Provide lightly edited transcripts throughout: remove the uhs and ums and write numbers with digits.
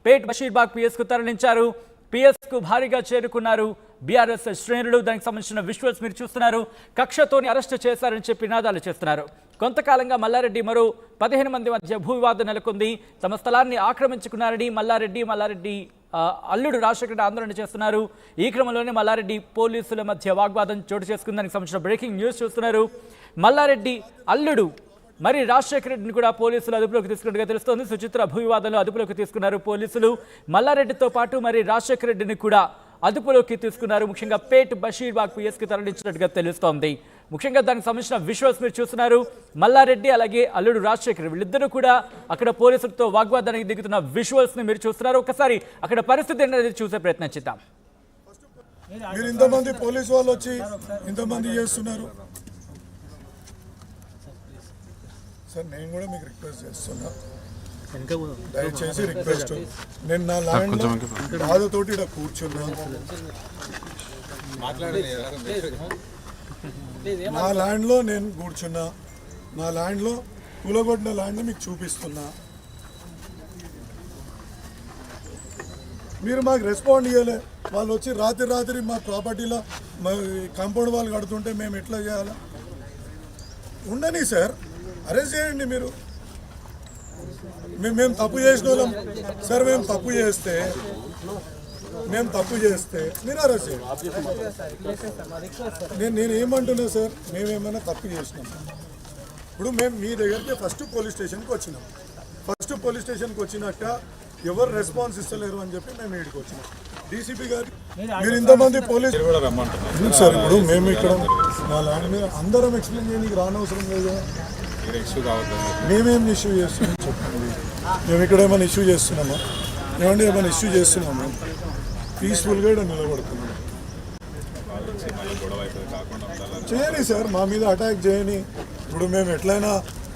పేట్ Basheerbagh PS కు తరలించారు. PS కు భారీగా చేరుకున్నారు బీఆర్ఎస్ శ్రేణులు. దానికి సంబంధించిన విజువల్స్ మీరు చూస్తున్నారు. కక్షతోని అరెస్ట్ చేశారని చెప్పి నినాదాలు చేస్తున్నారు. కొంతకాలంగా మల్లారెడ్డి మరో 15 మంది మధ్య భూ వివాదం నెలకొంది. తమ స్థలాన్ని ఆక్రమించుకున్నారని మల్లారెడ్డి అల్లుడు రాజశేఖర్ ఆందోళన చేస్తున్నారు. ఈ క్రమంలోనే మల్లారెడ్డి పోలీసుల మధ్య వాగ్వాదం చోటు చేసుకుంది. దానికి సంబంధించిన బ్రేకింగ్ న్యూస్ చూస్తున్నారు. మల్లారెడ్డి అల్లుడు మరి రాజశేఖర్ రెడ్డిని కూడా పోలీసులు అదుపులోకి తీసుకున్నట్టుగా తెలుస్తోంది. సుచిత్ర భూ వివాదంలో అదుపులోకి తీసుకున్నారు పోలీసులు. మల్లారెడ్డితో పాటు మరి రాజశేఖర్ రెడ్డిని కూడా అదుపులోకి తీసుకున్నారు. ముఖ్యంగా పేట్ బషీర్బాగ్ పిఎస్కి తరలించినట్టుగా తెలుస్తోంది. ముఖ్యంగా దానికి సంబంధించిన విజువల్స్ మీరు చూస్తున్నారు. మల్లారెడ్డి అలాగే అల్లుడు రాజశేఖర్ వీళ్ళిద్దరూ కూడా అక్కడ పోలీసులతో వాగ్వాదానికి దిగుతున్న విజువల్స్ ని మీరు చూస్తున్నారు. ఒకసారి అక్కడ పరిస్థితి అనేది చూసే ప్రయత్నం చేద్దాం. మీరు ఇంతమంది పోలీసు వాళ్ళు వచ్చి ఇంతమంది చేస్తున్నారు సార్. నేను కూడా మీకు రిక్వెస్ట్ చేస్తున్నా, దయచేసి రిక్వెస్ట్. నేను నా ల్యాండ్ బాధతోటి ఇక్కడ కూర్చున్నా. నా ల్యాండ్లో నేను కూర్చున్నా. నా ల్యాండ్లో కూలగొట్టిన ల్యాండ్ని మీకు చూపిస్తున్నా. మీరు మాకు రెస్పాండ్ ఇవ్వలే. వాళ్ళు వచ్చి రాత్రి మా ప్రాపర్టీలో కాంపౌండ్ వాళ్ళు కడుతుంటే మేము ఎట్లా చేయాలా? ఉండని సార్, అరెస్ట్ చేయండి మీరు. మేము తప్పు చేసిన వాళ్ళం సార్. మేము తప్పు చేస్తే మీరు అరెస్ట్ చేయండి. నేను ఏమంటున్నా సార్, మేమేమైనా తప్పు చేసినాం? ఇప్పుడు మేము మీ దగ్గరికి ఫస్ట్ పోలీస్ స్టేషన్కి వచ్చినాం. వచ్చినాక ఎవరు రెస్పాన్స్ ఇస్తలేరు అని చెప్పి మేము ఇక్కడికి వచ్చినాం. డీసీపీ గారు మీరు ఇంతమంది పోలీసు సార్. ఇప్పుడు మేము ఇక్కడ నా ల్యాండ్ మీద అందరం ఎక్స్ప్లెయిన్ చేయడానికి రానవసరం లేదు. మేమేం ఇష్యూ చేస్తున్నాం చెప్పండి. మేము ఇక్కడ ఏమైనా ఇష్యూ చేస్తున్నామా? ఏమైనా ఇష్యూ చేస్తున్నాము? పీస్ఫుల్గా ఇక్కడ నిలబడుతున్నాం. చేయని సార్, మా మీద అటాక్ చేయని. ఇప్పుడు మేము ఎట్లయినా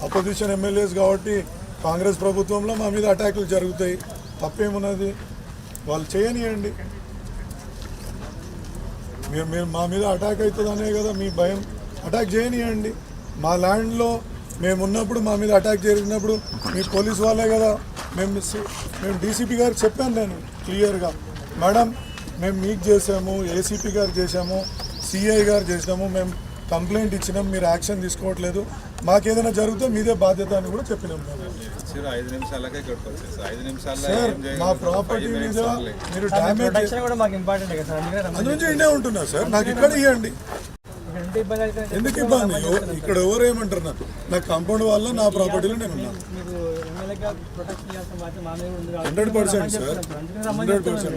అపోజిషన్ ఎమ్మెల్యేస్ కాబట్టి కాంగ్రెస్ ప్రభుత్వంలో మా మీద అటాకులు జరుగుతాయి. తప్పేమున్నది? వాళ్ళు చేయనియండి. మీరు మా మీద అటాక్ అవుతుందనే కదా మీ భయం. అటాక్ చేయనియండి. మా ల్యాండ్లో మేము ఉన్నప్పుడు మా మీద అటాక్ జరిగినప్పుడు మీ పోలీస్ వాళ్ళే కదా. మేము డీసీపీ గారికి చెప్పాను నేను క్లియర్గా, మేడం మేము మీకు చేసాము, ఏసీపీ గారు చేసాము, సిఐ గారు చేసాము, మేము కంప్లైంట్ ఇచ్చినాం, మీరు యాక్షన్ తీసుకోవట్లేదు, మాకేదైనా జరిగితే మీదే బాధ్యత అని కూడా చెప్పినాం. సార్ మా ప్రాపర్టీ మీద మీరు డ్యామేజ్ అందులోంచి ఇండే ఉంటున్నా సార్. నాకు ఇక్కడ ఇవ్వండి. ఎందుకు ఇబ్బంది? ఇక్కడ ఎవరు ఏమంటారు? నాకు కాంపౌండ్ వాళ్ళ నా ప్రాపర్టీలో నేను ఉన్నాను. 100% సార్, 100%.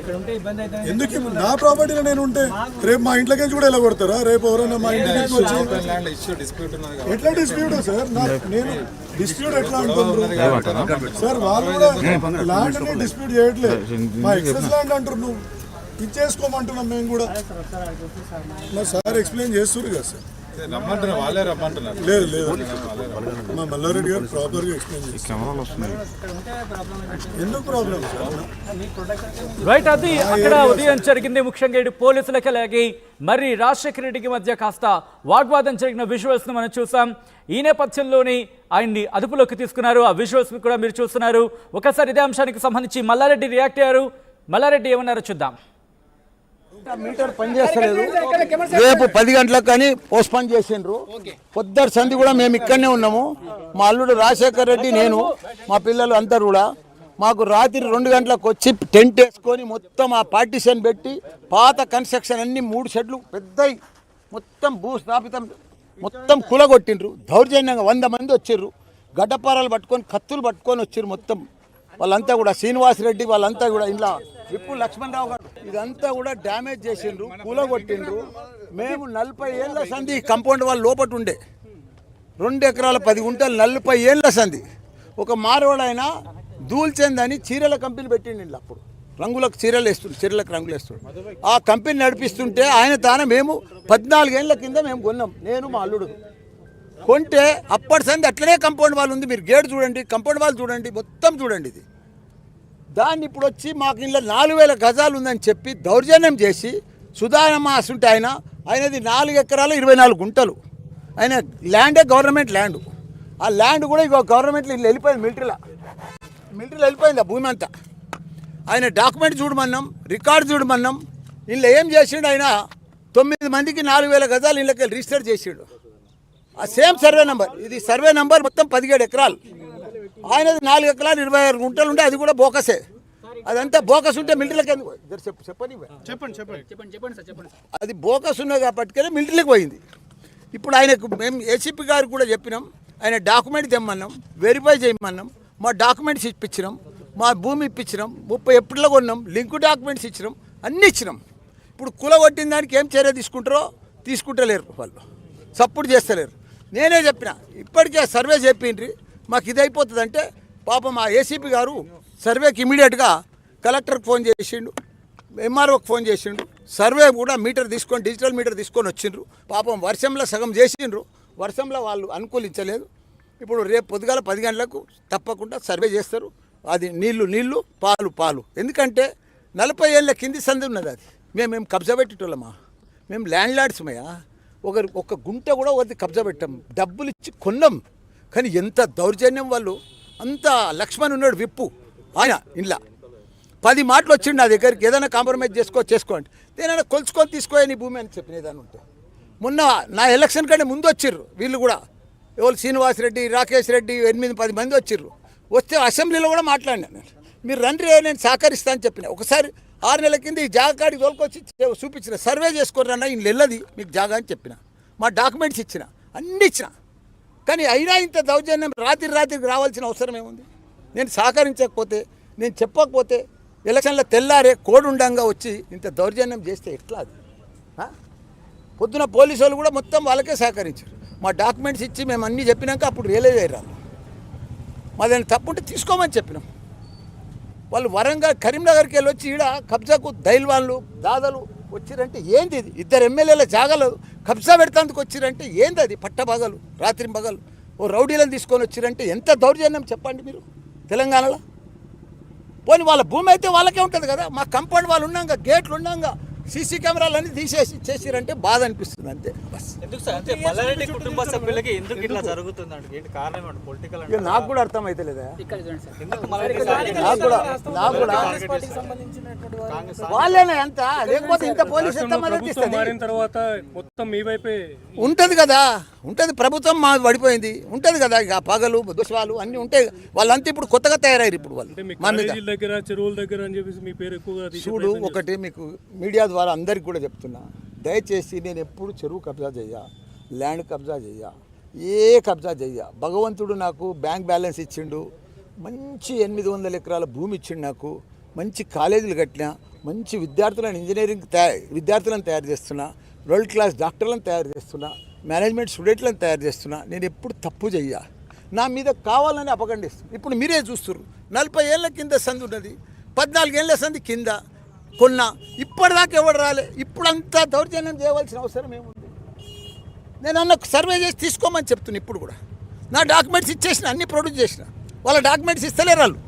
ఎందుకు నా ప్రాపర్టీలో నేను ఉంటే రేపు మా ఇంట్లోకి కూడా ఎలా కొడతారా? రేపు ఎవరైనా మా ఇంటికి వచ్చి ఎట్లా డిస్ప్యూట్ సార్? నేను డిస్ప్యూట్ ఎట్లా అంటున్నారు సార్? వాళ్ళు కూడా ల్యాండ్ డిస్ప్యూట్ చేయట్లేదు, మా ఎక్సెస్ ల్యాండ్ అంటారు. నువ్వు ఇచ్చేసుకోమంటున్నాం మేము కూడా. సార్ ఎక్స్ప్లెయిన్ చేస్తున్నారు కదా సార్. లేదు మా మల్లారెడ్డి గారు ప్రాపర్గా ఎక్స్ప్లెయిన్ చేస్తారు. ఎందుకు ప్రాబ్లం రైట్? అది అక్కడ ఉదయం జరిగింది. ముఖ్యంగా ఇటు పోలీసులకి అలాగే మరి రాజశేఖర రెడ్డికి మధ్య కాస్త వాగ్వాదం జరిగిన విజువల్స్ ను మనం చూసాం. ఈ నేపథ్యంలోనే ఆయన్ని అదుపులోకి తీసుకున్నారు. ఆ విజువల్స్ కూడా మీరు చూస్తున్నారు. ఒకసారి ఇదే అంశానికి సంబంధించి మల్లారెడ్డి రియాక్ట్ అయ్యారు. మల్లారెడ్డి ఏమన్నారో చూద్దాం. మీటర్ పనిచేస్తలేదు. రేపు 10 గంటలకు కానీ పోస్ట్పోన్ చేసిండ్రు. పొద్దరు సంధి కూడా మేము ఇక్కడనే ఉన్నాము. మా అల్లుడు రాజశేఖర్ రెడ్డి, నేను, మా పిల్లలు అందరు కూడా మాకు రాత్రి 2 గంటలకు వచ్చి టెంట్ వేసుకొని మొత్తం ఆ పార్టీషన్ పెట్టి పాత కన్స్ట్రక్షన్ అన్ని 3 షెడ్లు పెద్దవి మొత్తం భూస్థాపితం మొత్తం కూలగొట్టిండ్రు. దౌర్జన్యంగా 100 మంది వచ్చిర్రు. గడ్డపారాలు పట్టుకొని కత్తులు పట్టుకొని వచ్చిర్రు. మొత్తం వాళ్ళంతా కూడా శ్రీనివాసరెడ్డి వాళ్ళంతా కూడా ఇలా విప్పు లక్ష్మణరావు గారు ఇదంతా కూడా డ్యామేజ్ చేసిండ్రు, కూలగొట్టిండ్రు. మేము 40 ఏళ్ళ సంధి కంపౌండ్ వాళ్ళు లోపల ఉండే 2 ఎకరాల 10 గుంటలు 40 ఏళ్ళ సంధి. ఒక మారవాడైనా దూల్చంద్ అని చీరల కంపెనీ పెట్టిండి. అప్పుడు రంగులకు చీరలు వేస్తుండే, చీరలకు రంగులు వేస్తుండే. ఆ కంపెనీ నడిపిస్తుంటే ఆయన తానే మేము 14 ఏళ్ళ కింద మేము కొన్నాం, నేను మా అల్లుడు కొంటే అప్పటి సంది అట్లనే కంపౌండ్ వాళ్ళు ఉంది. మీరు గేట్ చూడండి, కంపౌండ్ వాళ్ళు చూడండి, మొత్తం చూడండి. ఇది దాన్ని ఇప్పుడు వచ్చి మాకు ఇంట్లో 4000 గజాలు ఉందని చెప్పి దౌర్జన్యం చేసి సుధామాస్ ఉంటే ఆయనది 4 ఎకరాలు 24 గుంటలు. ఆయన ల్యాండే గవర్నమెంట్ ల్యాండ్. ఆ ల్యాండ్ కూడా ఇక గవర్నమెంట్లో వెళ్ళిపోయింది. మిలిటరీలో వెళ్ళిపోయింది ఆ భూమి అంతా. ఆయన డాక్యుమెంట్ చూడమన్నాం, రికార్డు చూడమన్నాం. ఇంట్లో ఏం చేసిండు ఆయన 9 మందికి 4,000 గజాలు ఇళ్ళకి రిజిస్టర్ చేసిండు. ఆ సేమ్ సర్వే నెంబర్, ఇది సర్వే నెంబర్ మొత్తం 17 ఎకరాలు. ఆయనది 4 ఎకరాలు 26 గుంటలు ఉంటే అది కూడా బోకసే. అదంతా బోకస్ ఉంటే మిలిటరీలకు ఎందుకు చెప్పండి. అది బోకస్ ఉన్నది కాబట్టి మిలిటరీలకు పోయింది. ఇప్పుడు ఆయనకు మేము ఏసీపీ గారికి కూడా చెప్పినాం, ఆయన డాక్యుమెంట్ తెమ్మన్నాం, వెరిఫై చేయమన్నాం, మా డాక్యుమెంట్స్ ఇప్పించినాం, మా భూమి ఇప్పించినాం, 30 ఏప్రిల్లో కొన్నాం, లింక్ డాక్యుమెంట్స్ ఇచ్చినాం, అన్నీ ఇచ్చినాం. ఇప్పుడు కూలగొట్టిన దానికి ఏం చర్య తీసుకుంటలేరు, వాళ్ళు సపోర్ట్ చేస్తలేరు. నేనే చెప్పిన ఇప్పటికే సర్వే చెప్పిండ్రి, మాకు ఇది అయిపోతుందంటే పాపం ఆ ఏసీపీ గారు సర్వేకి ఇమీడియట్గా కలెక్టర్కి ఫోన్ చేసిండు, ఎంఆర్ఓకి ఫోన్ చేసిండు. సర్వే కూడా మీటర్ తీసుకొని డిజిటల్ మీటర్ తీసుకొని వచ్చిండ్రు. పాపం వర్షంలో సగం చేసిండ్రు, వర్షంలో వాళ్ళు అనుకూలించలేదు. ఇప్పుడు రేపు పొద్దుగాల 10 గంటలకు తప్పకుండా సర్వే చేస్తారు. అది నీళ్లు పాలు. ఎందుకంటే 40 ఏళ్ళ కింది సంది ఉన్నది. అది మేము కబ్జా పెట్టేటోళ్ళమా? మేము ల్యాండ్ లార్డ్స్మయ్యా. ఒక గుంట కూడా ఒకటి కబ్జా పెట్టాం, డబ్బులు ఇచ్చి కొన్నాం. కానీ ఎంత దౌర్జన్యం వాళ్ళు. అంత లక్ష్మణ్ ఉన్నాడు విప్పు, ఆయన ఇంట్లో 10 మాటలు వచ్చిండు నా దగ్గరికి, ఏదైనా కాంప్రమైజ్ చేసుకోండి, నేనైనా కొలుచుకొని తీసుకోయా నీ భూమి అని చెప్పిన ఏదైనా ఉంటే. మొన్న నా ఎలక్షన్ కంటే ముందు వచ్చిర్రు వీళ్ళు కూడా, ఎవరు శ్రీనివాస్ రెడ్డి, రాకేష్ రెడ్డి, 8-10 మంది వచ్చిర్రు. వస్తే అసెంబ్లీలో కూడా మాట్లాడినాను, మీరు రండి నేను సహకరిస్తా అని చెప్పిన. ఒకసారి 6 నెలల కింద ఈ జాగా కాడికి తోలుకొచ్చి చూపించిన, సర్వే చేసుకోరన్నా ఈయన వెళ్ళది మీకు జాగా అని చెప్పిన, మా డాక్యుమెంట్స్ ఇచ్చిన, అన్నీ ఇచ్చిన. కానీ అయినా ఇంత దౌర్జన్యం రాత్రికి రావాల్సిన అవసరం ఏముంది? నేను సహకరించకపోతే, నేను చెప్పకపోతే, ఎలక్షన్లో తెల్లారే కోడ్ ఉండంగా వచ్చి ఇంత దౌర్జన్యం చేస్తే ఎట్లా? అది పొద్దున పోలీసు వాళ్ళు కూడా మొత్తం వాళ్ళకే సహకరించారు. మా డాక్యుమెంట్స్ ఇచ్చి మేము అన్నీ చెప్పినాక అప్పుడు రియలైజ్ అయ్యారు. మాదేమైనా తప్పుంటే తీసుకోమని చెప్పినాం. వాళ్ళు వరంగల్ కరీంనగర్కి వెళ్ళి వచ్చి ఈడ కబ్జాకు దైల్వాన్లు దాదాలు వచ్చిరంటే ఏంది? ఇది 2 ఎమ్మెల్యేల జాగాలు కబ్జా పెడతాందుకు వచ్చిరంటే ఏంది? అది పట్టబగలు రాత్రి పగలు ఓ రౌడీలను తీసుకొని వచ్చిరంటే ఎంత దౌర్జన్యం చెప్పండి మీరు తెలంగాణలో. పోనీ వాళ్ళ భూమి అయితే వాళ్ళకే ఉంటుంది కదా, మా కంపౌండ్ వాళ్ళు ఉన్నాక, గేట్లు ఉన్నాక, సీసీ కెమెరాలు అన్నీ తీసేసి చేసిరంటే బాధ అనిపిస్తుంది అంతే. బస్ నాకు కూడా అర్థం అయితే లేదా, నాకు కూడా వాళ్ళేనా ఎంత, లేకపోతే ఇంత పోలీసు ఎంత మద్దతు ఇస్తుంది ఉంటుంది కదా, ఉంటుంది. ప్రభుత్వం మా పడిపోయింది ఉంటుంది కదా, ఇక పగలు దుష్వాలు అన్నీ ఉంటాయి. వాళ్ళంతా ఇప్పుడు కొత్తగా తయారయ్యారు. ఇప్పుడు వాళ్ళు చెరువుల దగ్గర అని చెప్పేసి మీ పేరు ఎక్కువగా చూడు. ఒకటి మీకు మీడియా ద్వారా అందరికి కూడా చెప్తున్నా, దయచేసి నేను ఎప్పుడు చెరువు కబ్జా చెయ్యా, ల్యాండ్ కబ్జా చెయ్యా, ఏ కబ్జా చెయ్యా. భగవంతుడు నాకు బ్యాంక్ బ్యాలెన్స్ ఇచ్చిండు, మంచి 800 ఎకరాల భూమి ఇచ్చిండు నాకు, మంచి కాలేజీలు కట్టినా, మంచి విద్యార్థులను ఇంజనీరింగ్ విద్యార్థులను తయారు చేస్తున్నా, వరల్డ్ క్లాస్ డాక్టర్లను తయారు చేస్తున్నా, మేనేజ్మెంట్ స్టూడెంట్లను తయారు చేస్తున్నా. నేను ఎప్పుడు తప్పు చెయ్యా, నా మీద కావాలని అపగండిస్తుంది. ఇప్పుడు మీరే చూస్తున్నారు, 40 ఏళ్ళ కింద సంది ఉన్నది, 14 ఏళ్ళ సంది కింద కొన్నా, ఇప్పటిదాకా ఎవరు రాలే. ఇప్పుడంతా దౌర్జన్యం చేయవలసిన అవసరం ఏముంది? నేను అన్న సర్వే చేసి తీసుకోమని చెప్తున్నా. ఇప్పుడు కూడా నా డాక్యుమెంట్స్ ఇచ్చేసిన, అన్ని ప్రొడ్యూస్ చేసిన, వాళ్ళ డాక్యుమెంట్స్ ఇస్తలేరు వాళ్ళు.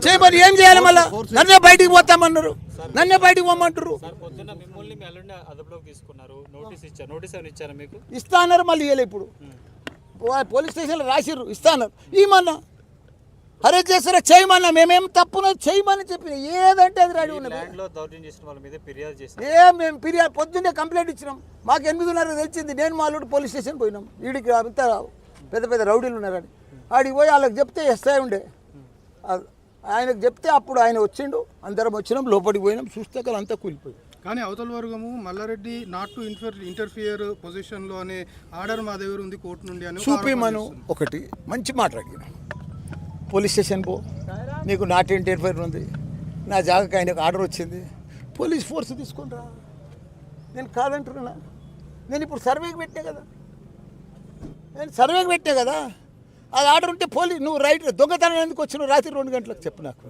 చేయమని ఏం చేయాలి? మళ్ళీ నన్నే బయటికి పోతామన్నారు, నన్నే బయటికి పోమంటారు. ఇస్తా అన్నారు, మళ్ళీ ఇవ్వలే. ఇప్పుడు పోలీస్ స్టేషన్లో రాసిర్రు, ఇస్తా అన్నారు. ఏమన్నా అరెస్ట్ చేస్తారా చేయమన్నా, మేమేం తప్పున చేయమని చెప్పిన, ఏదంటే అది రెడీ ఉన్నది. మేము ఫిర్యాదు పొద్దున్నే కంప్లైంట్ ఇచ్చినాం, మాకు 8:30 తెలిసింది. నేను మా అల్లుడు పోలీస్ స్టేషన్ పోయినాం, వీడికి అంతా పెద్ద రౌడీలు ఉన్నారని. ఆడికి పోయి వాళ్ళకి చెప్తే ఎస్ఐ ఉండే, ఆయనకు చెప్తే అప్పుడు ఆయన వచ్చిండు, అందరం వచ్చినాం, లోపలికి పోయినాం, చూస్తే అంతా కూలిపోయి. కానీ అవతల వర్గము మల్లారెడ్డి నాట్ టు ఇంటర్ఫియర్ పొజిషన్లో అనే ఆర్డర్ మా దగ్గర ఉంది కోర్టు నుండి అని చూపిమను. ఒకటి మంచి మాట అడిగిన, పోలీస్ స్టేషన్ పో, నీకు నాట్ ఇంటర్ఫియర్ ఉంది, నా జాగాకి ఆయనకు ఆర్డర్ వచ్చింది, పోలీస్ ఫోర్స్ తీసుకుంటా. నేను కాదంటున్నా, నేను ఇప్పుడు సర్వేకి పెట్టే కదా, అది ఆర్డర్ ఉంటే పోలీస్, నువ్వు రైట్ దొంగతనం ఎందుకు వచ్చినావు రాత్రి 2 గంటలకు చెప్పు, నాకు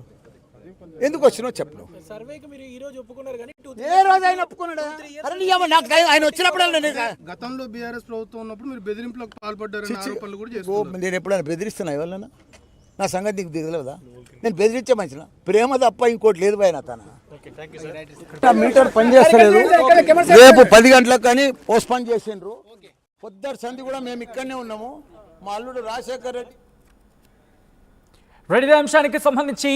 ఎందుకు వచ్చినావు చెప్పు. ఏ రోజు ఆయన ఒప్పుకున్నాడా? నాకు ఆయన వచ్చినప్పుడు గతంలో బీఆర్ఎస్ ప్రభుత్వం ఉన్నప్పుడు మీరు బెదిరింపులకు పాల్పడ్డారని ఆరోపణలు కూడా చేస్తున్నారు. నేను ఎప్పుడైనా బెదిరిస్తున్నా ఎవరన్నా? నా సంగతి నీకు దిగలేదా? నేను బెదిరించే మనిషిన, ప్రేమ తప్ప ఇంకోటి లేదు భయ. నా మీటర్ పనిచేస్తలేదు, రేపు 10 గంటలకు కానీ పోస్ట్పోన్ చేసిండ్రు. పొద్దుటి సంధి కూడా మేము ఇక్కడనే ఉన్నాము, మా అల్లుడు రాజశేఖర్ రెడ్డి ఇదే అంశానికి సంబంధించి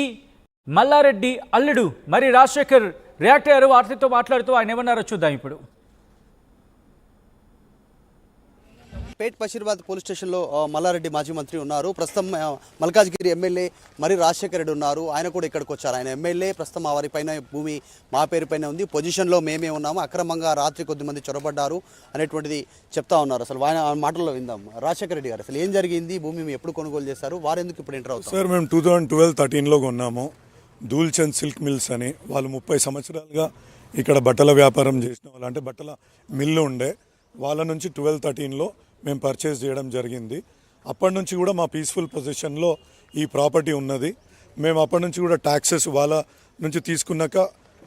మల్లారెడ్డి అల్లుడు మరి రాజశేఖర్ రియాక్ట్ అయ్యారు. వార్తతో మాట్లాడుతూ ఆయన ఏమన్నారో చూద్దాం ఇప్పుడు. పేట్ బషీరాబాద్ పోలీస్ స్టేషన్లో మల్లారెడ్డి మాజీ మంత్రి ఉన్నారు. ప్రస్తుతం మల్కాజ్గిరి ఎమ్మెల్యే మరి రాజశేఖర్ రెడ్డి ఉన్నారు. ఆయన కూడా ఇక్కడికి వచ్చారు. ఆయన ఎమ్మెల్యే, ప్రస్తుతం వారి పైన భూమి మా పేరు పైన ఉంది, పొజిషన్లో మేమే ఉన్నాము, అక్రమంగా రాత్రి కొద్దిమంది చొరబడ్డారు అనేటువంటిది చెప్తా ఉన్నారు. అసలు ఆయన మాటల్లో విందాం. రాజశేఖర్ రెడ్డి గారు అసలు ఏం జరిగింది, భూమి ఎప్పుడు కొనుగోలు చేశారు, వారు ఎందుకు ఇప్పుడు ఎంటర్ అవుతారు? సార్, మేము 2012-13లో కొన్నాము దూల్చంద్ సిల్క్ మిల్స్ అని. వాళ్ళు 30 సంవత్సరాలుగా ఇక్కడ బట్టల వ్యాపారం చేసిన వాళ్ళు, అంటే బట్టల మిల్లు ఉండే వాళ్ళ నుంచి 12-13లో మేము పర్చేస్ చేయడం జరిగింది. అప్పటి నుంచి కూడా మా పీస్ఫుల్ పొజిషన్లో ఈ ప్రాపర్టీ ఉన్నది. మేము అప్పటి నుంచి కూడా ట్యాక్సెస్ వాళ్ళ నుంచి తీసుకున్నాక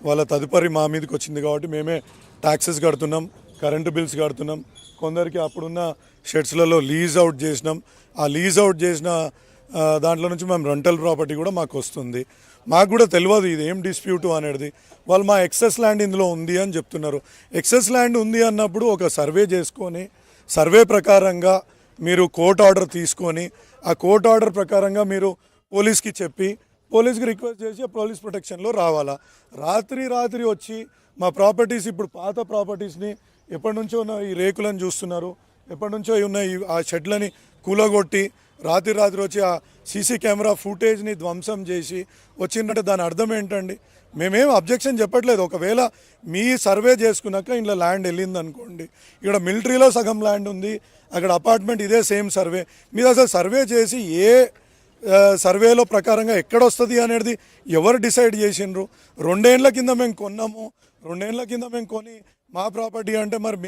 వాళ్ళ తదుపరి మా మీదకి వచ్చింది కాబట్టి మేమే ట్యాక్సెస్ కడుతున్నాం, కరెంటు బిల్స్ కడుతున్నాం. కొందరికి అప్పుడున్న షెడ్స్లలో లీజ్ అవుట్ చేసినాం. ఆ లీజ్ అవుట్ చేసిన దాంట్లో నుంచి మేము రెంటల్ ప్రాపర్టీ కూడా మాకు వస్తుంది. మాకు కూడా తెలియదు ఇది ఏం డిస్ప్యూట్ అనేది. వాళ్ళు మా ఎక్సెస్ ల్యాండ్ ఇందులో ఉంది అని చెప్తున్నారు. ఎక్సెస్ ల్యాండ్ ఉంది అన్నప్పుడు ఒక సర్వే చేసుకొని, సర్వే ప్రకారంగా మీరు కోర్ట్ ఆర్డర్ తీసుకొని, ఆ కోర్ట్ ఆర్డర్ ప్రకారంగా మీరు పోలీస్కి చెప్పి, పోలీస్కి రిక్వెస్ట్ చేసి పోలీస్ ప్రొటెక్షన్లో రావాలా. రాత్రి వచ్చి మా ప్రాపర్టీస్, ఇప్పుడు పాత ప్రాపర్టీస్ని ఎప్పటి నుంచో ఉన్న ఈ రేకులను చూస్తున్నారు, ఎప్పటి నుంచో ఉన్న ఆ షెడ్లని కూలగొట్టి రాత్రి వచ్చి ఆ సీసీ కెమెరా ఫుటేజ్ని ధ్వంసం చేసి వచ్చిందంటే దాని అర్థం ఏంటండి? మేమేం అబ్జెక్షన్ చెప్పట్లేదు. ఒకవేళ మీ సర్వే చేసుకున్నాక ఇంట్లో ల్యాండ్ వెళ్ళింది అనుకోండి, ఇక్కడ మిలిటరీలో సగం ల్యాండ్ ఉంది, అక్కడ అపార్ట్మెంట్ ఇదే సేమ్ సర్వే, మీరు అసలు సర్వే చేసి ఏ సర్వేలో ప్రకారంగా ఎక్కడొస్తుంది అనేది ఎవరు డిసైడ్ చేసిండ్రు? 2 ఏళ్ల కింద మేము కొన్నాము, 2 ఏళ్ల కింద మేము కొని మా ప్రాపర్టీ అంటే మరి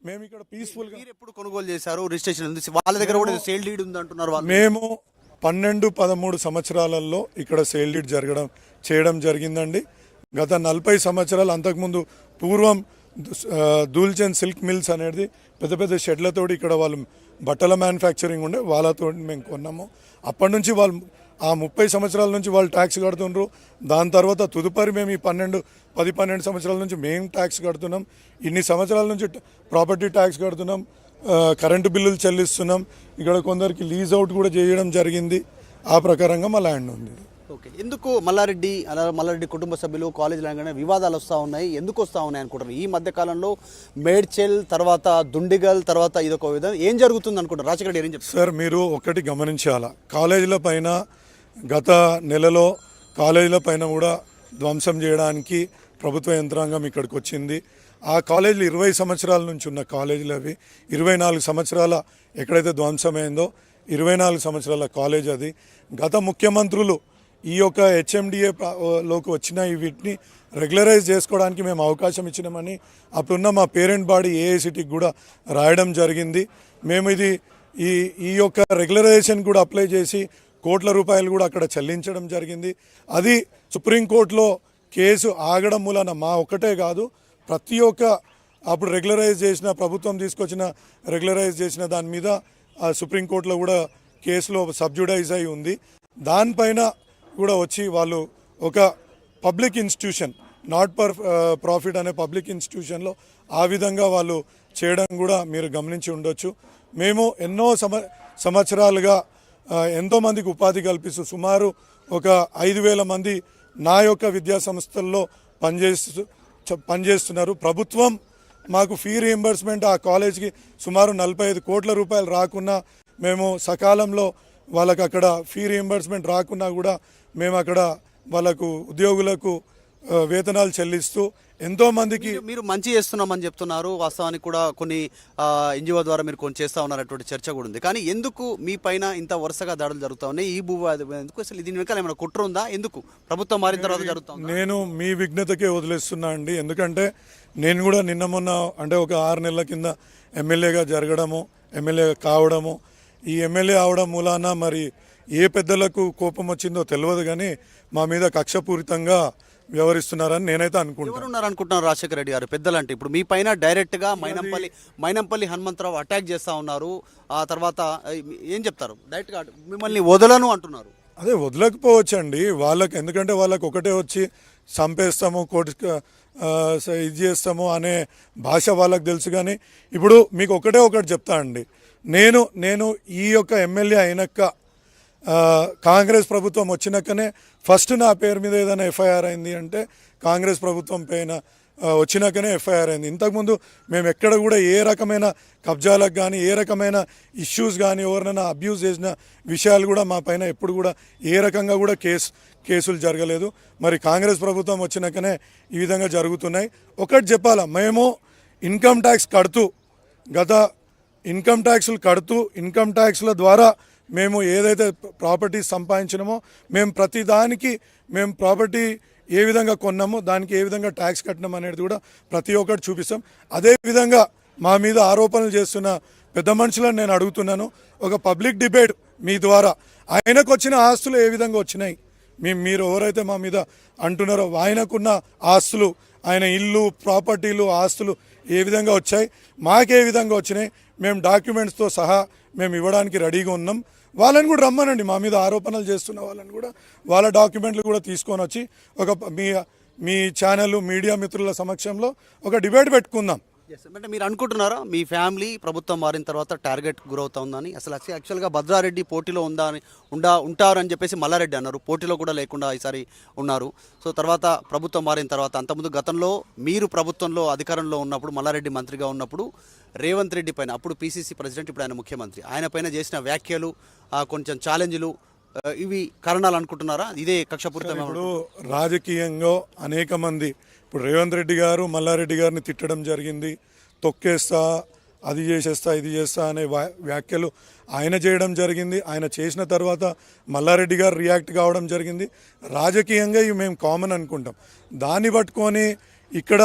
మేము ఇక్కడ పీస్ఫుల్గా. మీరు ఎప్పుడు కొనుగోలు చేశారు? రిజిస్ట్రేషన్ ఉంది, వాళ్ళ దగ్గర కూడా సేల్ డీడ్ ఉంది అంటున్నారు వాళ్ళు. మేము 12-13 సంవత్సరాలలో ఇక్కడ సేల్ డీడ్ చేయడం జరిగిందండి. గత 40 సంవత్సరాలు అంతకుముందు పూర్వం దూల్చంద్ సిల్క్ మిల్స్ అనేది పెద్ద షెడ్లతోటి ఇక్కడ వాళ్ళు బట్టల మ్యానుఫ్యాక్చరింగ్ ఉండే, వాళ్ళతో మేము కొన్నాము. అప్పటి నుంచి వాళ్ళు ఆ 30 సంవత్సరాల నుంచి వాళ్ళు ట్యాక్స్ కడుతుండ్రు. దాని తర్వాత తదుపరి మేము ఈ 10-12 సంవత్సరాల నుంచి మేము ట్యాక్స్ కడుతున్నాం. ఇన్ని సంవత్సరాల నుంచి ప్రాపర్టీ ట్యాక్స్ కడుతున్నాం, కరెంటు బిల్లులు చెల్లిస్తున్నాం. ఇక్కడ కొందరికి లీజ్ అవుట్ కూడా చేయడం జరిగింది. ఆ ప్రకారంగా మా ల్యాండ్ ఉంది. ఓకే, ఎందుకు మల్లారెడ్డి కుటుంబ సభ్యులు కాలేజ్ ల్యాండ్ వివాదాలు వస్తూ ఉన్నాయి, ఎందుకు వస్తూ ఉన్నాయి అనుకుంటారు? ఈ మధ్య కాలంలో మేడ్చెల్, తర్వాత దుండిగల్, తర్వాత ఇదొక విధంగా ఏం జరుగుతుంది అనుకుంటారు? రాజశేఖర్ రెడ్డి ఏం చెప్తారు? సార్, మీరు ఒకటి గమనించాలా, కాలేజీల పైన గత నెలలో కాలేజీల పైన కూడా ధ్వంసం చేయడానికి ప్రభుత్వ యంత్రాంగం ఇక్కడికి వచ్చింది. ఆ కాలేజీలు 20 సంవత్సరాల నుంచి ఉన్న కాలేజీలు అవి. 24 సంవత్సరాల ఎక్కడైతే ధ్వంసమైందో 24 సంవత్సరాల కాలేజ్ అది. గత ముఖ్యమంత్రులు ఈ యొక్క హెచ్ఎండిఏలోకి వచ్చిన వీటిని రెగ్యులరైజ్ చేసుకోవడానికి మేము అవకాశం ఇచ్చినామని అప్పుడున్న మా పేరెంట్ బాడీ ఏఐసిటీకి కూడా రాయడం జరిగింది. మేము ఈ యొక్క రెగ్యులరైజేషన్ కూడా అప్లై చేసి కోట్ల రూపాయలు కూడా అక్కడ చెల్లించడం జరిగింది. అది సుప్రీంకోర్టులో కేసు ఆగడం మూలన మా ఒక్కటే కాదు, ప్రతి ఒక్క అప్పుడు రెగ్యులరైజ్ చేసిన ప్రభుత్వం తీసుకొచ్చిన రెగ్యులరైజ్ చేసిన దాని మీద సుప్రీంకోర్టులో కూడా కేసులో సబ్జుడైజ్ అయి ఉంది. దానిపైన కూడా వచ్చి వాళ్ళు ఒక public institution, not for profit అనే పబ్లిక్ ఇన్స్టిట్యూషన్లో ఆ విధంగా వాళ్ళు చేయడం కూడా మీరు గమనించి ఉండొచ్చు. మేము ఎన్నో సంవత్సరాలుగా ఎంతోమందికి ఉపాధి కల్పిస్తూ సుమారు ఒక 5,000 మంది నా యొక్క విద్యా సంస్థల్లో పనిచేస్తున్నారు. ప్రభుత్వం మాకు ఫీ రీయింబర్స్మెంట్ ఆ కాలేజ్కి సుమారు 45 కోట్ల రూపాయలు రాకున్నా, మేము సకాలంలో వాళ్ళకు అక్కడ ఫీ రీయింబర్స్మెంట్ రాకున్నా కూడా మేము అక్కడ వాళ్ళకు ఉద్యోగులకు వేతనాలు చెల్లిస్తూ ఎంతోమందికి. మీరు మంచి చేస్తున్నామని చెప్తున్నారు, వాస్తవానికి కూడా కొన్ని ఎన్జిఓ ద్వారా మీరు కొన్ని చేస్తూ ఉన్నారటువంటి చర్చ కూడా ఉంది. కానీ ఎందుకు మీ పైన ఇంత వరుసగా దాడులు జరుగుతూ ఉన్నాయి? ఈ ఎందుకు అసలు దీని వెనకాల ఏమైనా కుట్ర ఉందా? ఎందుకు ప్రభుత్వం మారిన తర్వాత జరుగుతుంది? నేను మీ విఘ్నతకే వదిలేస్తున్నా అండి. ఎందుకంటే నేను కూడా నిన్న మొన్న అంటే ఒక 6 నెలల కింద ఎమ్మెల్యేగా జరగడము, ఎమ్మెల్యే కావడము, ఈ ఎమ్మెల్యే అవడం మూలాన మరి ఏ పెద్దలకు కోపం వచ్చిందో తెలియదు, కానీ మా మీద కక్షపూరితంగా వ్యవహరిస్తున్నారని నేనైతే అనుకుంటున్నాను. రాజశేఖర రెడ్డి గారు పెద్దలంటే ఇప్పుడు మీ పైన డైరెక్ట్గా మైనంపల్లి హనుమంతరావు అటాక్ చేస్తూ ఉన్నారు. ఆ తర్వాత ఏం చెప్తారు? డైరెక్ట్గా మిమ్మల్ని వదలను అంటున్నారు. అదే వదలకపోవచ్చండి వాళ్ళకి, ఎందుకంటే వాళ్ళకి ఒకటే వచ్చి చంపేస్తాము, ఇది చేస్తాము అనే భాష వాళ్ళకి తెలుసు. కానీ ఇప్పుడు మీకు ఒకటి చెప్తా అండి, నేను ఈ యొక్క ఎమ్మెల్యే అయినాక కాంగ్రెస్ ప్రభుత్వం వచ్చినాకనే ఫస్ట్ నా పేరు మీద ఏదైనా ఎఫ్ఐఆర్ అయింది అంటే కాంగ్రెస్ ప్రభుత్వం పైన వచ్చినాకనే ఎఫ్ఐఆర్ అయింది. ఇంతకుముందు మేము ఎక్కడ కూడా ఏ రకమైన కబ్జాలకు కానీ ఏ రకమైన ఇష్యూస్ కానీ ఎవరినైనా అబ్యూజ్ చేసిన విషయాలు కూడా మా పైన ఎప్పుడు కూడా ఏ రకంగా కూడా కేసులు జరగలేదు. మరి కాంగ్రెస్ ప్రభుత్వం వచ్చినాకనే ఈ విధంగా జరుగుతున్నాయి. ఒకటి చెప్పాలా, మేము ఇన్కమ్ ట్యాక్స్ కడుతూ గత ఇన్కమ్ ట్యాక్స్ల ద్వారా మేము ఏదైతే ప్రాపర్టీ సంపాదించినామో మేము ప్రతి దానికి మేము ప్రాపర్టీ ఏ విధంగా కొన్నామో దానికి ఏ విధంగా ట్యాక్స్ కట్టినాం అనేది కూడా ప్రతి ఒక్కటి చూపిస్తాం. అదేవిధంగా మా మీద ఆరోపణలు చేస్తున్న పెద్ద మనుషులను నేను అడుగుతున్నాను, ఒక పబ్లిక్ డిబేట్ మీ ద్వారా ఆయనకు వచ్చిన ఆస్తులు ఏ విధంగా వచ్చినాయి, మీరు ఎవరైతే మా మీద అంటున్నారో ఆయనకున్న ఆస్తులు, ఆయన ఇల్లు ప్రాపర్టీలు ఆస్తులు ఏ విధంగా వచ్చాయి, మాకే విధంగా వచ్చినాయి, మేము డాక్యుమెంట్స్తో సహా మేము ఇవ్వడానికి రెడీగా ఉన్నాం. వాళ్ళని కూడా రమ్మనండి, మా మీద ఆరోపణలు చేస్తున్న వాళ్ళని కూడా వాళ్ళ డాక్యుమెంట్లు కూడా తీసుకొని వచ్చి ఒక మీ ఛానల్ మీడియా మిత్రుల సమక్షంలో ఒక డిబేట్ పెట్టుకుందాం. అంటే మీరు అనుకుంటున్నారా మీ ఫ్యామిలీ ప్రభుత్వం మారిన తర్వాత టార్గెట్ గురవుతా ఉందని? అసలు యాక్చువల్గా భద్రారెడ్డి పోటీలో ఉంటారు అని చెప్పేసి మల్లారెడ్డి అన్నారు, పోటీలో కూడా లేకుండా ఈసారి ఉన్నారు. సో తర్వాత ప్రభుత్వం మారిన తర్వాత, అంతకుముందు గతంలో మీరు ప్రభుత్వంలో అధికారంలో ఉన్నప్పుడు మల్లారెడ్డి మంత్రిగా ఉన్నప్పుడు రేవంత్ రెడ్డి పైన, అప్పుడు పిసిసి ప్రెసిడెంట్ ఇప్పుడు ఆయన ముఖ్యమంత్రి, ఆయన పైన చేసిన వ్యాఖ్యలు కొంచెం ఛాలెంజ్లు ఇవి కారణాలు అనుకుంటున్నారా? ఇదే కక్షపూరితం. ఇప్పుడు రాజకీయంగా అనేక మంది ఇప్పుడు రేవంత్ రెడ్డి గారు మల్లారెడ్డి గారిని తిట్టడం జరిగింది, తొక్కేస్తా అది చేసేస్తా ఇది చేస్తా అనే వ్యాఖ్యలు ఆయన చేయడం జరిగింది. ఆయన చేసిన తర్వాత మల్లారెడ్డి గారు రియాక్ట్ కావడం జరిగింది. రాజకీయంగా ఇవి మేము కామన్ అనుకుంటాం. దాన్ని పట్టుకొని ఇక్కడ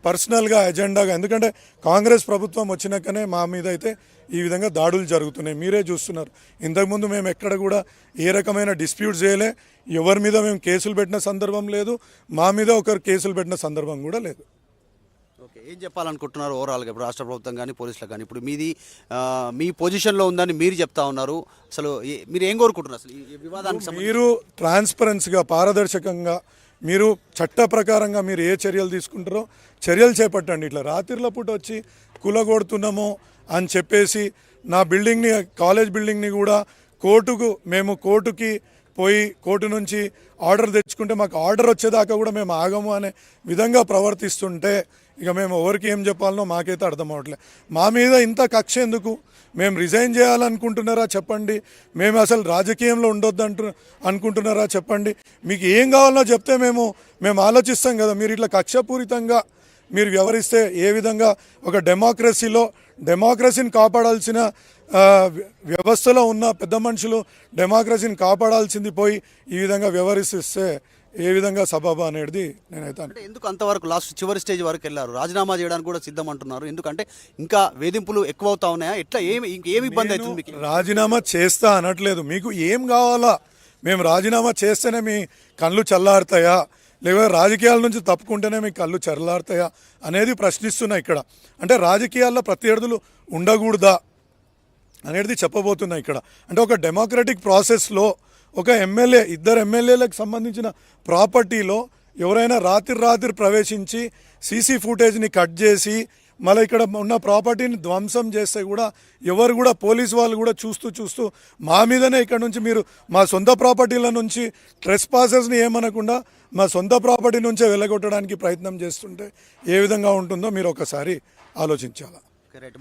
పర్సనల్గా ఎజెండాగా, ఎందుకంటే కాంగ్రెస్ ప్రభుత్వం వచ్చినాకనే మా మీద అయితే ఈ విధంగా దాడులు జరుగుతున్నాయి, మీరే చూస్తున్నారు. ఇంతకుముందు మేము ఎక్కడ కూడా ఏ రకమైన డిస్ప్యూట్స్ చేయలే, ఎవరి మీద మేము కేసులు పెట్టిన సందర్భం లేదు, మా మీద ఒకరు కేసులు పెట్టిన సందర్భం కూడా లేదు. ఓకే, ఏం చెప్పాలనుకుంటున్నారు ఓవరాల్గా ఇప్పుడు రాష్ట్ర ప్రభుత్వం కానీ పోలీసులకు కానీ? ఇప్పుడు మీది మీ పొజిషన్లో ఉందని మీరు చెప్తా ఉన్నారు, అసలు మీరు ఏం కోరుకుంటున్నారు? అసలు ఈ వివాదానికి మీరు ట్రాన్స్పరెన్సీగా పారదర్శకంగా మీరు చట్ట ప్రకారంగా మీరు ఏ చర్యలు తీసుకుంటారో చర్యలు చేపట్టండి. ఇట్లా రాత్రిల పూట వచ్చి కూలగొడుతున్నాము అని చెప్పేసి నా బిల్డింగ్ని, కాలేజ్ బిల్డింగ్ని కూడా కోర్టుకి పోయి కోర్టు నుంచి ఆర్డర్ తెచ్చుకుంటే మాకు ఆర్డర్ వచ్చేదాకా కూడా మేము ఆగము అనే విధంగా ప్రవర్తిస్తుంటే ఇక మేము ఎవరికి ఏం చెప్పాలనో మాకైతే అర్థం అవ్వట్లేదు. మా మీద ఇంత కక్ష ఎందుకు? మేము రిజైన్ చేయాలనుకుంటున్నారా చెప్పండి, మేము అసలు రాజకీయంలో ఉండొద్దు అనుకుంటున్నారా చెప్పండి, మీకు ఏం కావాలనో చెప్తే మేము ఆలోచిస్తాం కదా. మీరు ఇట్లా కక్షపూరితంగా మీరు వ్యవహరిస్తే ఏ విధంగా ఒక డెమోక్రసీని కాపాడాల్సిన వ్యవస్థలో ఉన్న పెద్ద మనుషులు డెమోక్రసీని కాపాడాల్సింది పోయి ఈ విధంగా వ్యవహరిస్తే ఏ విధంగా సబబా అనేది నేనైతే. ఎందుకు అంతవరకు చివరి స్టేజ్ వరకు వెళ్ళారు? రాజీనామా చేయడానికి కూడా సిద్ధం అంటున్నారు, ఎందుకంటే ఇంకా వేధింపులు ఎక్కువ అవుతా ఉన్నాయా? ఎట్లా ఏమి ఇబ్బంది అవుతుంది మీకు? రాజీనామా చేస్తా అనట్లేదు, మీకు ఏం కావాలా? మేము రాజీనామా చేస్తేనే మీ కళ్ళు చల్లారుతాయా, లేకపోతే రాజకీయాల నుంచి తప్పుకుంటేనే మీ కళ్ళు చల్లారుతాయా అనేది ప్రశ్నిస్తున్నా. ఇక్కడ అంటే రాజకీయాల్లో ప్రత్యర్థులు ఉండకూడదా అనేది చెప్పబోతున్నా ఇక్కడ. అంటే ఒక డెమోక్రటిక్ ప్రాసెస్లో ఒక ఇద్దరు ఎమ్మెల్యేలకు సంబంధించిన ప్రాపర్టీలో ఎవరైనా రాత్రి ప్రవేశించి సీసీ ఫుటేజ్ని కట్ చేసి మళ్ళీ ఇక్కడ ఉన్న ప్రాపర్టీని ధ్వంసం చేస్తే కూడా ఎవరు కూడా పోలీసు వాళ్ళు కూడా చూస్తూ మా మీదనే ఇక్కడ నుంచి మీరు మా సొంత ప్రాపర్టీల నుంచి ట్రెస్ పాసెస్ని ఏమనకుండా మా సొంత ప్రాపర్టీ నుంచే వెళ్ళగొట్టడానికి ప్రయత్నం చేస్తుంటే ఏ విధంగా ఉంటుందో మీరు ఒకసారి ఆలోచించాలి.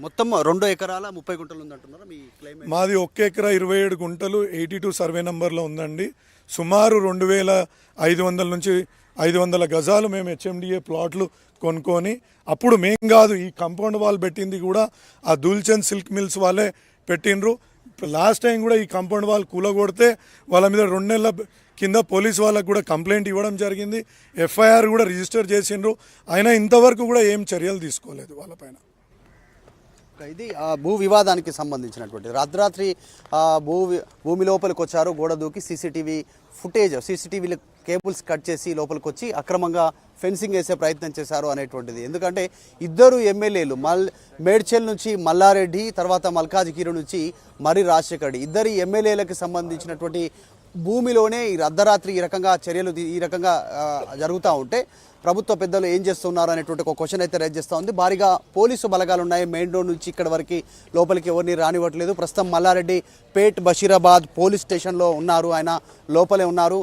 మొత్తం 2 ఎకరాల 30 గుంటలు ఉందంటున్నారు మీ క్లెయిమ్? మాది 1 ఎకరా 27 గుంటలు 82 సర్వే నెంబర్లో ఉందండి. సుమారు 2500 నుంచి 500 గజాలు మేము హెచ్ఎండిఏ ప్లాట్లు కొనుక్కొని, అప్పుడు మేం కాదు ఈ కాంపౌండ్ వాల్ పెట్టింది కూడా ఆ దూల్చంద్ సిల్క్ మిల్స్ వాళ్ళే పెట్టినరు. లాస్ట్ టైం కూడా ఈ కాంపౌండ్ వాల్ కూలగొడితే వాళ్ళ మీద 2 నెలల కింద పోలీస్ వాళ్ళకు కూడా కంప్లైంట్ ఇవ్వడం జరిగింది, ఎఫ్ఐఆర్ కూడా రిజిస్టర్ చేసిండ్రు. అయినా ఇంతవరకు కూడా ఏం చర్యలు తీసుకోలేదు వాళ్ళపైన. ఇది భూ వివాదానికి సంబంధించినటువంటి రాత్రి భూమి లోపలికి వచ్చారు, గోడ దూకి సీసీటీవీ కేబుల్స్ కట్ చేసి లోపలికి వచ్చి అక్రమంగా ఫెన్సింగ్ వేసే ప్రయత్నం చేశారు అనేటువంటిది. ఎందుకంటే ఇద్దరు ఎమ్మెల్యేలు మేడ్చల్ నుంచి మల్లారెడ్డి, తర్వాత మల్కాజ్గిరి నుంచి మరి రాజశేఖర్ రెడ్డి, ఇద్దరు ఎమ్మెల్యేలకు సంబంధించినటువంటి భూమిలోనే ఈ అర్ధరాత్రి ఈ రకంగా చర్యలు ఈ రకంగా జరుగుతూ ఉంటే ప్రభుత్వ పెద్దలు ఏం చేస్తున్నారు అనేటువంటి ఒక క్వశ్చన్ అయితే రైజ్ చేస్తూ ఉంది. భారీగా పోలీసు బలగాలు ఉన్నాయి. మెయిన్ రోడ్ నుంచి ఇక్కడ వరకు లోపలికి ఎవరిని రానివ్వట్లేదు. ప్రస్తుతం మల్లారెడ్డి పేట్ బషీరాబాద్ పోలీస్ స్టేషన్లో ఉన్నారు. ఆయన లోపలే ఉన్నారు.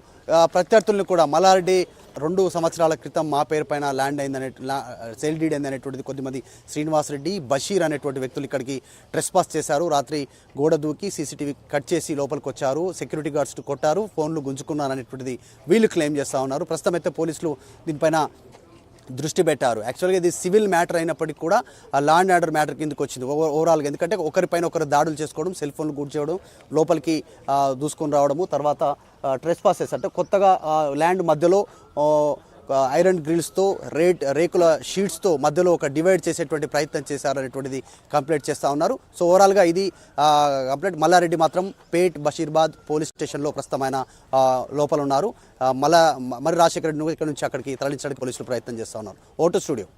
ప్రత్యర్థులను కూడా మల్లారెడ్డి 2 సంవత్సరాల క్రితం మా పేరు పైన ల్యాండ్ అయిందనే సేల్ డీడ్ అయింది అనేటువంటిది కొద్దిమంది శ్రీనివాస్ రెడ్డి, బషీర్ అనేటువంటి వ్యక్తులు ఇక్కడికి ట్రెస్పాస్ చేశారు. రాత్రి గోడ దూకి సీసీటీవీ కట్ చేసి లోపలికి వచ్చారు. సెక్యూరిటీ గార్డ్స్ కొట్టారు, ఫోన్లు గుంజుకున్నారు అనేటువంటిది వీళ్ళు క్లెయిమ్ చేస్తూ ఉన్నారు. ప్రస్తుతం అయితే పోలీసులు దీనిపైన దృష్టి పెట్టారు. యాక్చువల్గా ఇది సివిల్ మ్యాటర్ అయినప్పటికీ కూడా ఆ లా అండ్ ఆర్డర్ మ్యాటర్ కిందకి వచ్చింది ఓవరాల్గా. ఎందుకంటే ఒకరిపైన ఒకరు దాడులు చేసుకోవడం, సెల్ ఫోన్లు గుడ్ చేయడం, లోపలికి దూసుకొని రావడము, తర్వాత ట్రెస్పాసెస్ అంటే కొత్తగా ల్యాండ్ మధ్యలో ఐరన్ గ్రిల్స్తో రేకుల షీట్స్తో మధ్యలో ఒక డివైడ్ చేసేటువంటి ప్రయత్నం చేశారనేటువంటిది కంప్లైంట్ చేస్తూ ఉన్నారు. సో ఓవరాల్గా ఇది కంప్లైంట్. మల్లారెడ్డి మాత్రం పేట్ బషీర్బాద్ పోలీస్ స్టేషన్లో ప్రస్తుతం ఆయన లోపల ఉన్నారు. మరి రాజశేఖర రెడ్డిని ఇక్కడ నుంచి అక్కడికి తరలించడానికి పోలీసులు ప్రయత్నం చేస్తూ ఉన్నారు. Vote studio.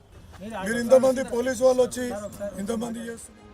మీరు ఇంతమంది పోలీసు వాళ్ళు వచ్చి ఇంతమంది చేస్తున్నారు.